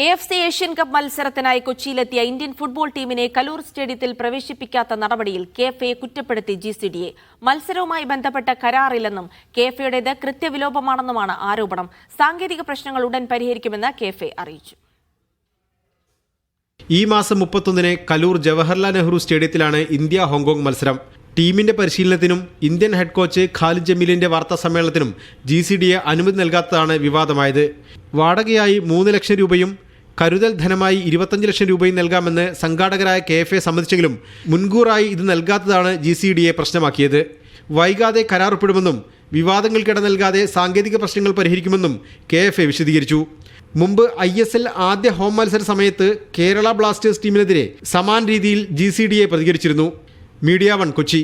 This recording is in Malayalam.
AFC ഏഷ്യൻ കപ്പ് മത്സരത്തിനായി കൊച്ചിയിലെത്തിയ ഇന്ത്യൻ ഫുട്ബോൾ ടീമിനെ കലൂർ സ്റ്റേഡിയത്തിൽ പ്രവേശിപ്പിക്കാത്ത നടപടിയിൽ KFA കുറ്റപ്പെടുത്തി GCDA. മത്സരവുമായി ബന്ധപ്പെട്ട കരാറില്ലെന്നും KFAയുടേത് കൃത്യവിലോപമാണെന്നുമാണ് ആരോപണം. സാങ്കേതിക പ്രശ്നങ്ങൾ ഉടൻ പരിഹരിക്കുമെന്ന് KFA അറിയിച്ചു. ഈ മാസം 31-ന് കലൂർ ജവഹർലാൽ നെഹ്റു സ്റ്റേഡിയത്തിലാണ് ഇന്ത്യ ഹോങ്കോങ് മത്സരം. ടീമിന്റെ പരിശീലനത്തിനും ഇന്ത്യൻ ഹെഡ് കോച്ച് ഖാലിദ് ജമീലിന്റെ വാർത്താ സമ്മേളനത്തിനും GCDA അനുമതി നൽകാത്തതാണ് വിവാദമായത്. വാടകയായി 3 ലക്ഷം രൂപയും കരുതൽ ധനമായി 25 ലക്ഷം രൂപയും നൽകാമെന്ന് സംഘാടകരായ KFA സമ്മതിച്ചെങ്കിലും മുൻകൂറായി ഇത് നൽകാത്തതാണ് GCDA പ്രശ്നമാക്കിയത്. വൈകാതെ കരാർ ഒപ്പിടുമെന്നും വിവാദങ്ങൾക്കിട നൽകാതെ സാങ്കേതിക പ്രശ്നങ്ങൾ പരിഹരിക്കുമെന്നും KFA വിശദീകരിച്ചു. മുമ്പ് ISL ആദ്യ ഹോം മത്സര സമയത്ത് കേരള ബ്ലാസ്റ്റേഴ്സ് ടീമിനെതിരെ സമാന രീതിയിൽ GCDA പ്രതികരിച്ചിരുന്നു. മീഡിയ 1 കൊച്ചി.